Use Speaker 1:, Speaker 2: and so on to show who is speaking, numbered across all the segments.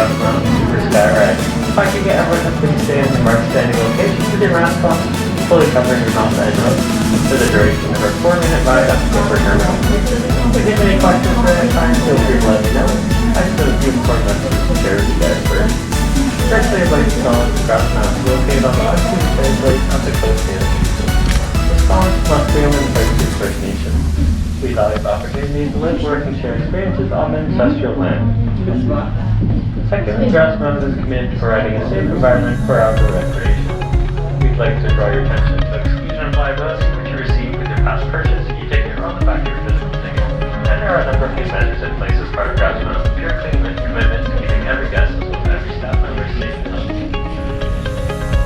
Speaker 1: Grouse Mountain for Skyride. Parking at everyone please stay in the marked standing location with your mask on, fully covering your mouth and nose for the duration of our 4-minute ride up to the terminal. If you have any questions for that time, feel free to let me know. I just have a few important messages to share with you guys first. Firstly, I'd like to acknowledge the Grouse Mountain is located on the western translation of the coast here. The scholars must be on the place to First Nation. We value the opportunity to live, work, and share experiences on the ancestral land. Secondly, Grouse Mountain is committed to providing a safe environment for outdoor recreation. We'd like to draw your attention to exclusion of liability, which you receive with your past purchase, e-ticket, or on the back of your physical ticket. And there are a number of new measures in place as part of Grouse Mountain's pure clean commitment to keeping every guest as well as every staff member safe and healthy.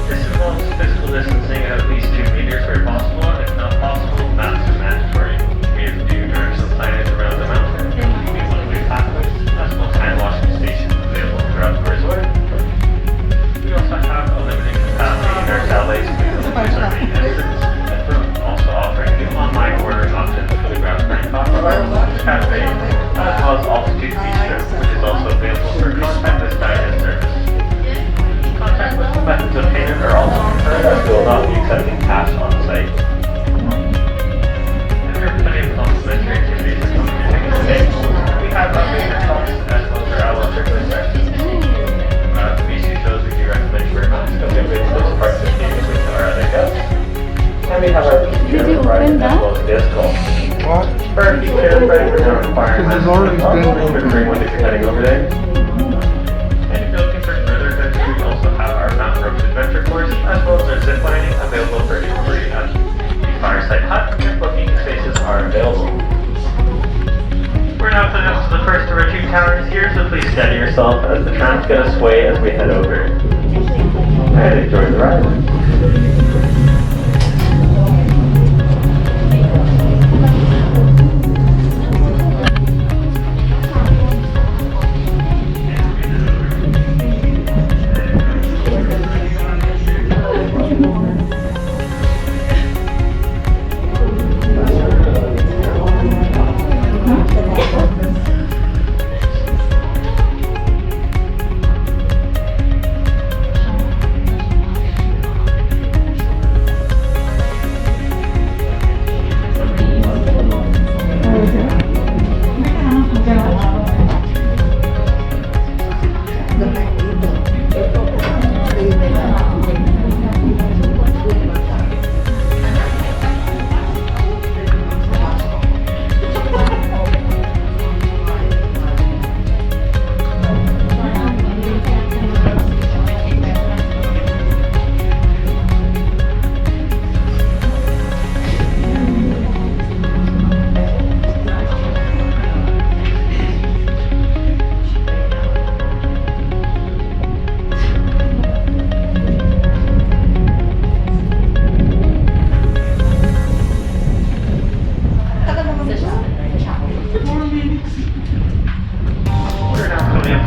Speaker 1: This involves physical distancing at least 2 meters where possible, and if not possible, masks are mandatory. We have new directional signage around the mountain, including one-way pathways, as well as hand washing stations available throughout the resort. We also have a limited capacity in our chalets to use our main entrance, and we're also offering new online ordering options for the Grouse Mountain Coffee Bar, Cafe, as well as Altitude Beach Trip, which is also available for contactless dine-in service. Contactless methods of payment are also preferred, as we will not be accepting cash on site. And there are plenty of complimentary activities that come with your ticket today. We have updated talks as well as our outdoor circular sections. BC shows we do recommend you wear masks, so we have been close participating with our other guests. And we have our PTO riding as well as disco.
Speaker 2: What?
Speaker 1: For our PTO riding, we're now requiring
Speaker 2: Because
Speaker 1: masks
Speaker 2: there's already
Speaker 1: for bring one if you're heading over there. And if you're looking for further adventure, we also have our Mountain Ropes Adventure course, as well as our zip lining available for free at the Fireside Hut, and booking spaces are available. We're now coming up to the first of our 2 towers here, so please steady yourself as the tram's going to sway as we head over. And enjoy the ride.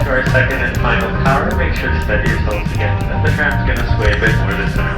Speaker 1: Our second and final tower, make sure to steady yourselves again, as the tram's going to sway a bit more this time.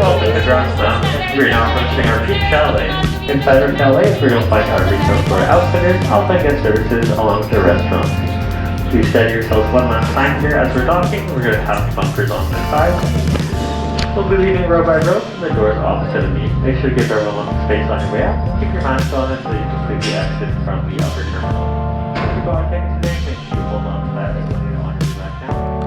Speaker 1: Welcome to Grouse Mountain. We're now approaching our peak chalet. Inside our chalet is where you'll find our retail store outfitters, outside guest services, along with the restaurant. Please steady yourselves one last time here as we're docking. We're going to have bumpers on the side. We'll be leaving row by row from the doors opposite of me. Make sure to give everyone enough space on your way out. Keep your mask on until you completely exit from the upper terminal. If you go on tickets today, make sure you hold on to that until you don't want to be back down.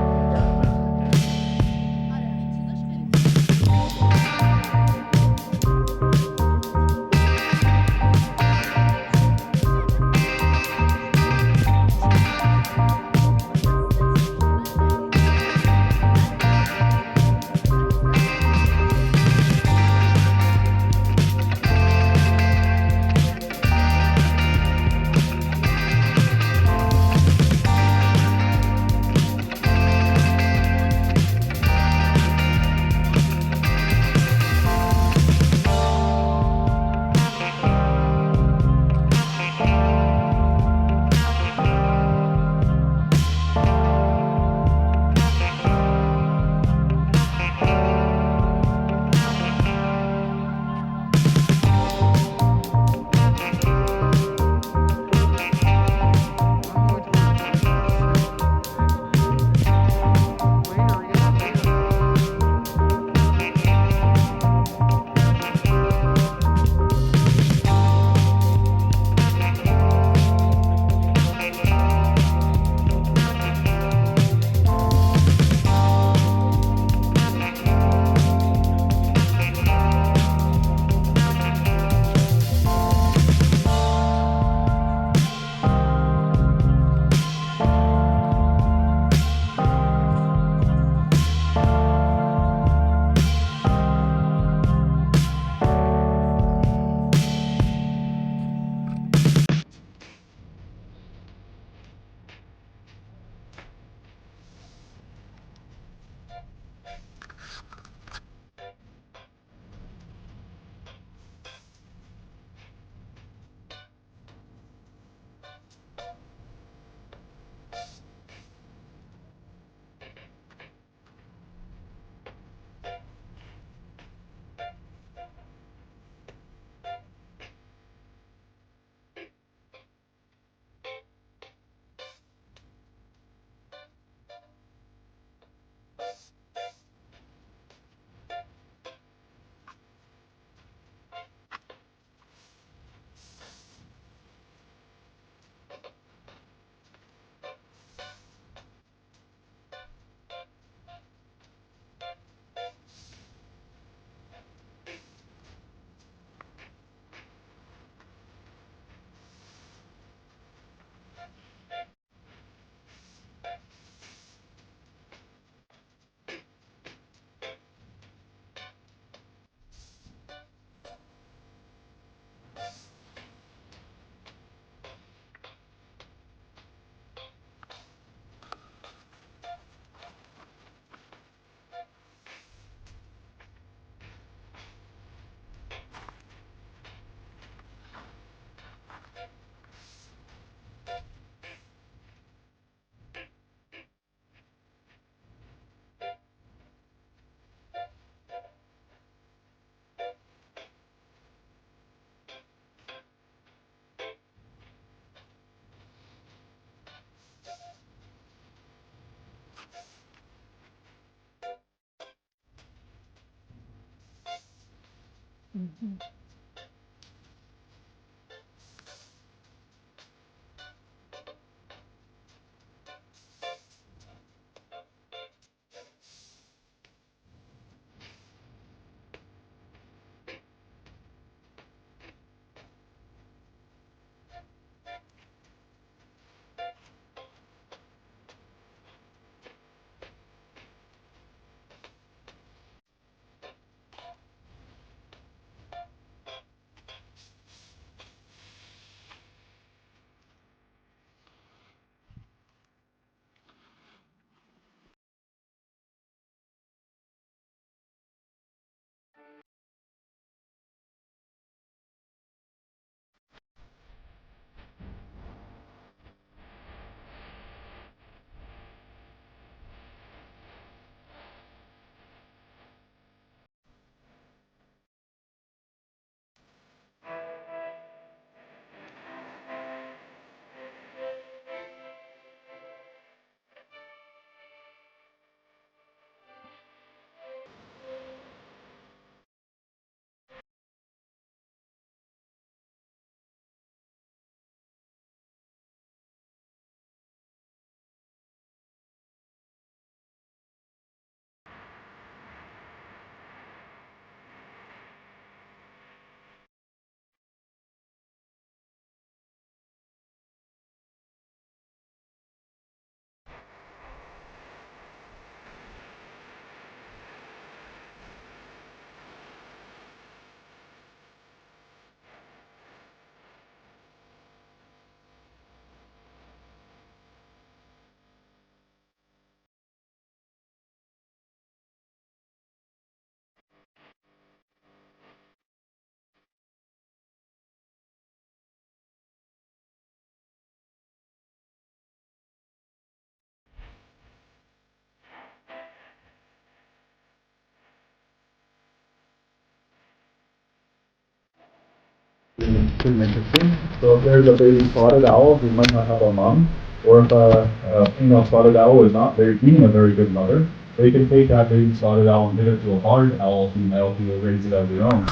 Speaker 2: Pretty interesting. So if there's a baby spotted owl who might not have a mom, or if a female spotted owl is not being a very good mother, they can take that baby spotted owl and give it to a barred owl female who will raise it as their own.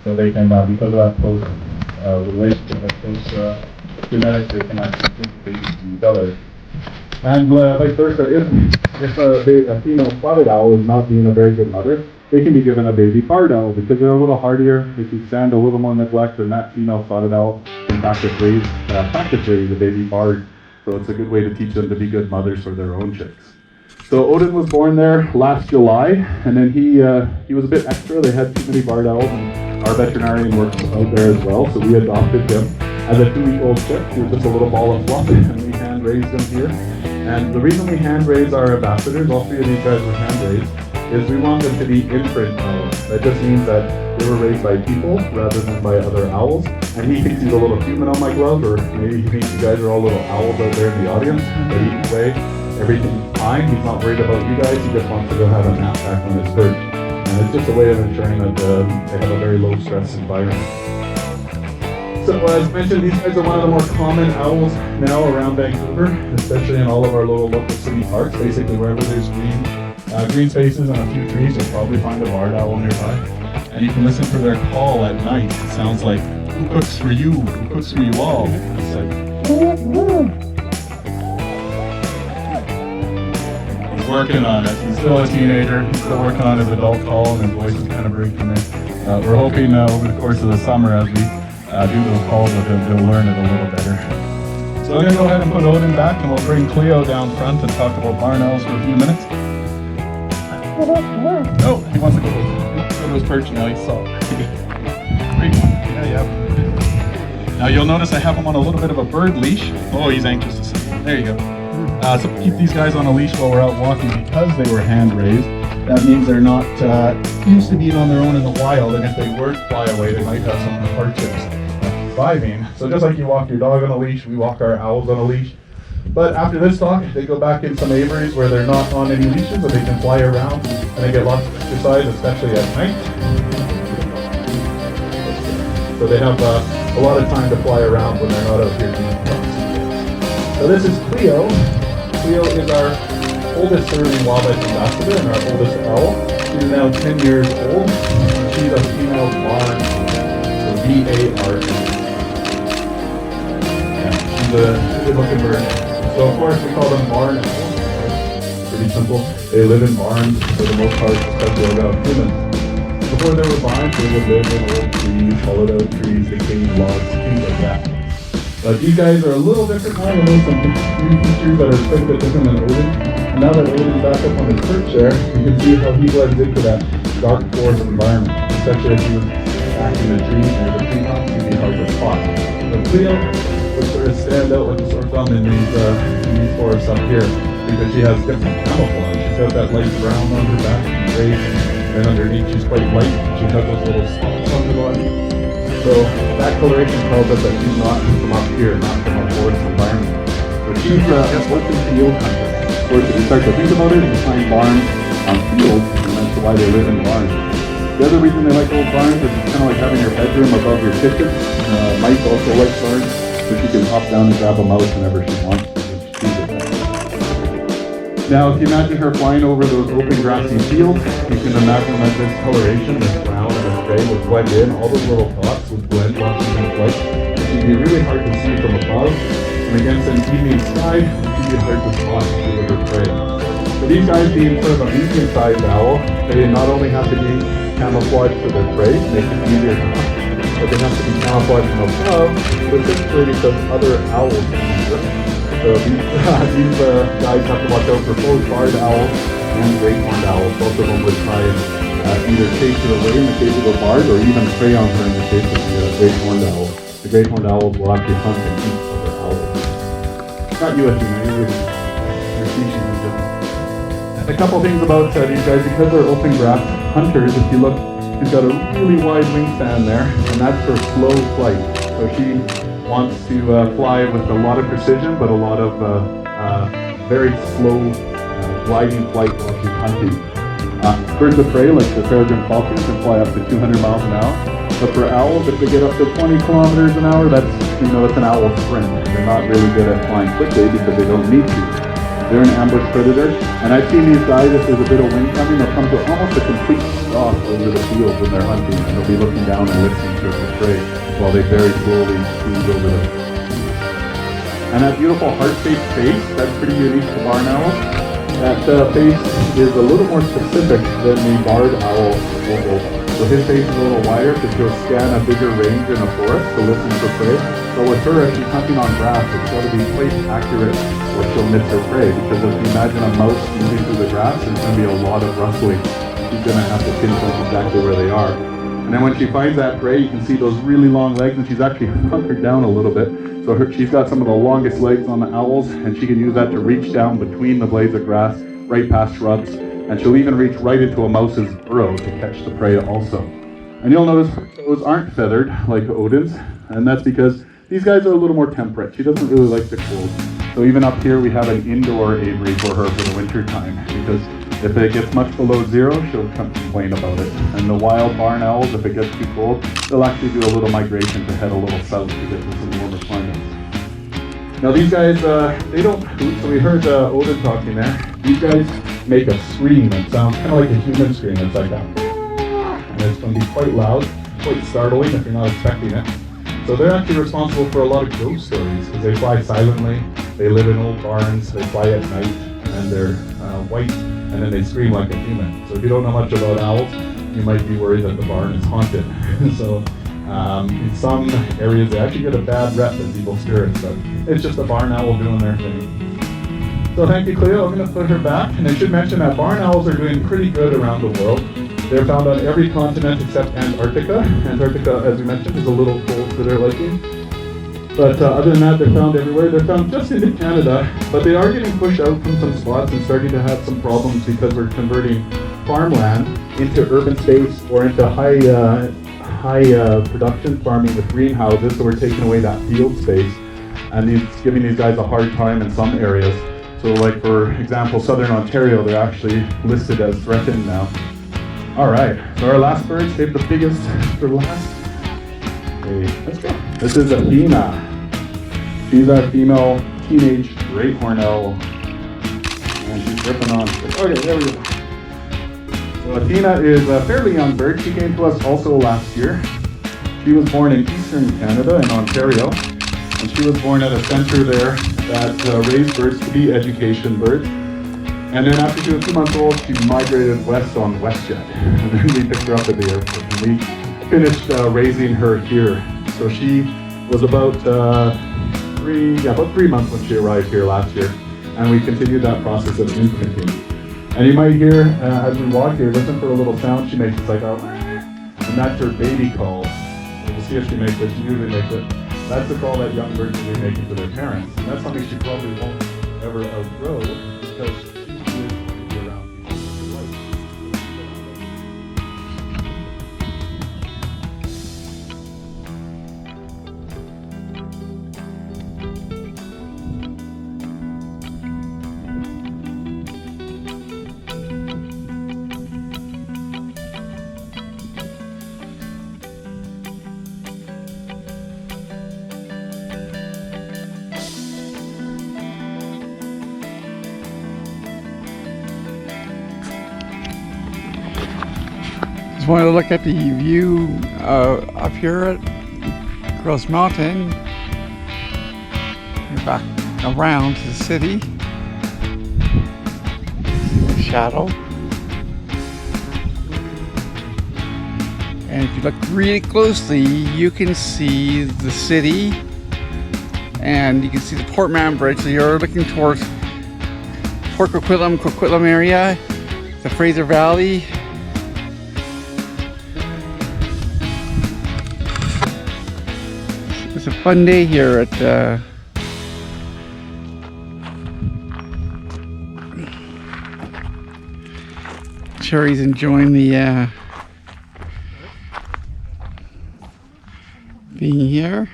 Speaker 2: So they can, because of that close relationship, that close genetics, they can actually take babies from each other. And vice versa, if a female spotted owl is not being a very good mother, they can be given a baby barred owl because they're a little hardier, they can stand a little more neglect, and that female spotted owl can practice raise a baby barred. So it's a good way to teach them to be good mothers for their own chicks. So Odin was born there last July, and then he was a bit extra. They had too many barred owls, and our veterinarian works out there as well, so we adopted him as a 2-week-old chick. He was just a little ball of fluff, and we hand raised him here. And the reason we hand raise our ambassadors, all 3 of these guys were hand raised, is we want them to be imprint owls. That just means that they were raised by people rather than by other owls. And he thinks he's a little human on my glove, or maybe he thinks you guys are all little owls out there in the audience. But either way, everything's fine. He's not worried about you guys. He just wants to go have a nap back on his perch. And it's just a way of ensuring that they have a very low stress environment. So as mentioned, these guys are one of the more common owls now around Vancouver, especially in all of our little local city parks. Basically wherever there's green spaces and a few trees, you'll probably find a barred owl nearby. And you can listen for their call at night. It sounds like, who cooks for you? Who cooks for you all? It's like, he's working on it. He's still a teenager. He's still working on his adult call, and his voice is kind of breaking there. We're hoping over the course of the summer, as we do those calls with him, he'll learn it a little better. So I'm going to go ahead and put Odin back, and we'll bring Cleo down front and talk about barn owls for a few minutes. Oh, he wants to go to his perch now. He saw. Yeah. Now you'll notice I have him on a little bit of a bird leash. Oh, he's anxious to see. There you go. So keep these guys on a leash while we're out walking because they were hand raised. That means they're not used to being on their own in the wild, and if they were to fly away, they might have some hardships surviving. So just like you walk your dog on a leash, we walk our owls on a leash. But after this talk, they go back in some aviaries where they're not on any leashes, and they can fly around, and they get lots of exercise, especially at night. So they have a lot of time to fly around when they're not out here doing stuff. So this is Cleo. Cleo is our oldest serving wildlife ambassador and our oldest owl. She's now 10 years old. She's a female barn Barn. Yeah, she's a good looking bird. So of course we call them barn owls. Pretty simple. They live in barns for the most part, especially around humans. Before there were barns, they would live in old trees, hollowed out trees, decaying logs, things like that. But these guys are a little different now. We know some features that are quite a bit different than Odin. And now that Odin's back up on his perch there, you can see how he blends into that dark forest environment. Especially if he was back in the trees near the treetops, he'd be hard to spot. But Cleo would sort of stand out like a sore thumb in these forests up here because she has different camouflage. She's got that light brown on her back and gray. And underneath she's quite light. She's got those little spots on her body. So that coloration tells us that she's not from up here, not from a forest environment. So she's an open field hunter. Of course, if you start to think about it, you find barns on fields, and that's why they live in barns. The other reason they like old barns is it's kind of like having your bedroom above your kitchen. Mike also likes barns, so she can hop down and grab a mouse whenever she wants. Now, if you imagine her flying over those open grassy fields, you can imagine that this coloration, this brown and this gray, would blend in. All those little dots would blend while she's in flight. It would be really hard to see from above. And against an evening sky, it would be hard to spot with her prey. So these guys, being sort of a medium-sized owl, they not only have to be camouflaged for their prey, make it easier to hunt, but they have to be camouflaged from above, specifically because other owls can see them. So these guys have to watch out for both barred owls and great horned owls. Both of them would try and either chase her away in the case of a bard or even prey on her in the case of the great horned owl. The great horned owls will actually hunt and eat other owls. Not you, your species is different. A couple things about these guys, because they're open grass hunters, if you look, she's got a really wide wingspan there, and that's for slow flight. So she wants to fly with a lot of precision, but a lot of very slow gliding flight while she's hunting. Birds of prey, like the peregrine falcon, can fly up to 200 miles an hour. But for owls, if they get up to 20 kilometers an hour, that's an owl sprint. They're not really good at flying quickly because they don't need to. They're an ambush predator, and I've seen these guys, if there's a bit of wind coming, they'll come to almost a complete stop over the field when they're hunting, and they'll be looking down and listening to the prey while they very slowly cruise over them. And that beautiful heart-shaped face, that's pretty unique to barn owls. That face is a little more specific than the barred owl oval. So his face is a little wider because he'll scan a bigger range in a forest to listen for prey. But with her, if she's hunting on grass, it's got to be quite accurate or she'll miss her prey. Because if you imagine a mouse moving through the grass, there's going to be a lot of rustling. She's going to have to pinpoint exactly where they are. And then when she finds that prey, you can see those really long legs, and she's actually hunkered down a little bit. So she's got some of the longest legs on the owls, and she can use that to reach down between the blades of grass, right past shrubs, and she'll even reach right into a mouse's burrow to catch the prey also. And you'll notice her toes aren't feathered like Odin's, and that's because these guys are a little more temperate. She doesn't really like the cold. So even up here, we have an indoor aviary for her for the winter time, because if it gets much below zero, she'll come complain about it. And the wild barn owls, if it gets too cold, they'll actually do a little migration to head a little south to get to some warmer climates. Now these guys, they don't hoot, so we heard Odin talking there. These guys make a scream that sounds kind of like a human scream. It's like that. And it's going to be quite loud, quite startling if you're not expecting it. So they're actually responsible for a lot of ghost stories because they fly silently, they live in old barns, they fly at night, and they're white, and then they scream like a human. So if you don't know much about owls, you might be worried that the barn is haunted. So in some areas they actually get a bad rep as evil spirits, but it's just a barn owl doing their thing. So thank you, Cleo. I'm going to put her back, and I should mention that barn owls are doing pretty good around the world. They're found on every continent except Antarctica. Antarctica, as we mentioned, is a little cold for their liking. But other than that, they're found everywhere. They're found just into Canada, but they are getting pushed out from some spots and starting to have some problems because we're converting farmland into urban space or into high production farming with greenhouses. So we're taking away that field space, and it's giving these guys a hard time in some areas. So like, for example, Southern Ontario, they're actually listed as threatened now. All right, so our last bird, save the biggest for last. Okay, let's go. This is Athena. She's our female teenage great horned owl. And she's ripping on. Okay, there we go. So Athena is a fairly young bird. She came to us also last year. She was born in Eastern Canada in Ontario, and she was born at a center there that raised birds to be education birds. And then after she was 2 months old, she migrated west on WestJet, and then we picked her up at the airport, and we finished raising her here. So she was about 3 months when she arrived here last year, and we continued that process of imprinting. And you might hear as we walk here, listen for a little sound she makes. It's like a, and that's her baby call. We'll see if she makes it. She usually makes it. That's the call that young birds will be making to their parents, and that's something she probably won't ever outgrow because she's going to be around people in her life.
Speaker 3: Just wanted to look at the view up here at Grouse Mountain. We're back around to the city. Shadow. And if you look really closely, you can see the city, and you can see the Port Mann Bridge. So you're looking towards Port Coquitlam area, the Fraser Valley. It's a fun day here at Cherry's enjoying the being here.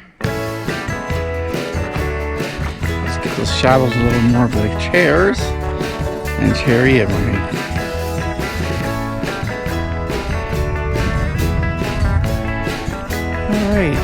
Speaker 3: Let's get those shadows a little more for the chairs and Cherry and my all right.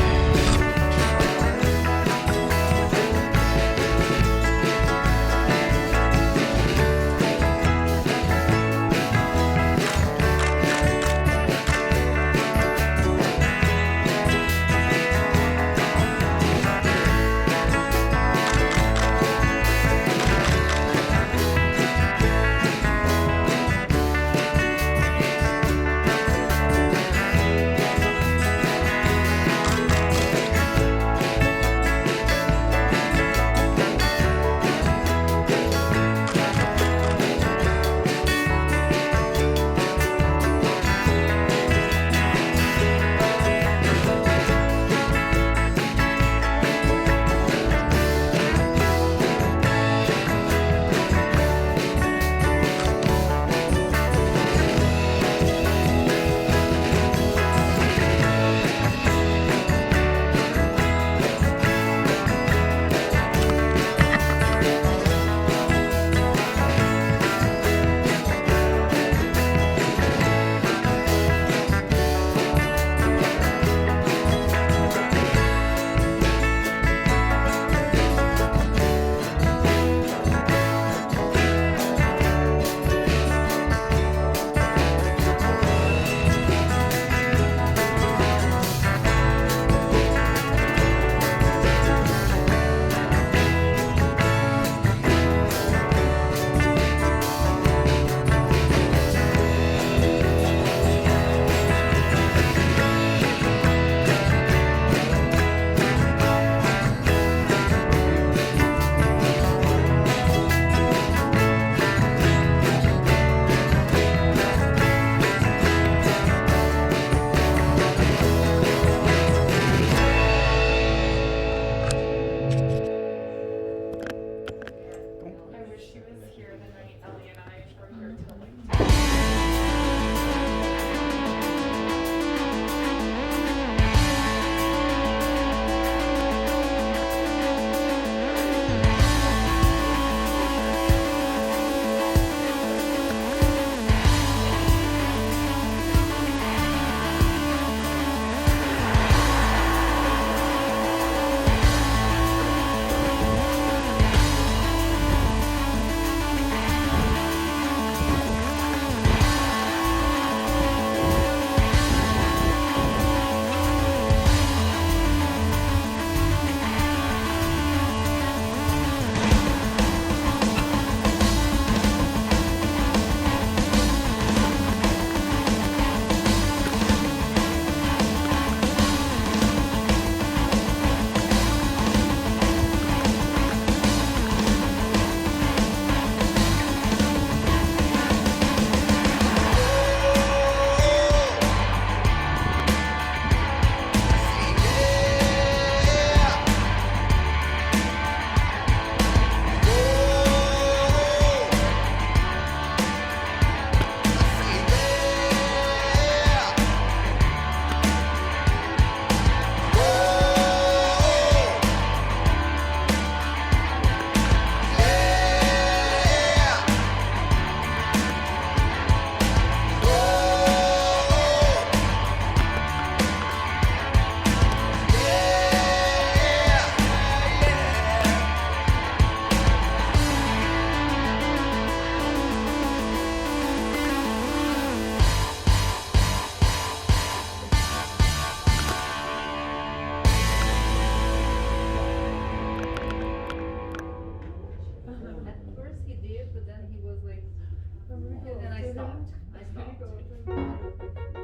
Speaker 1: stopped. I stopped.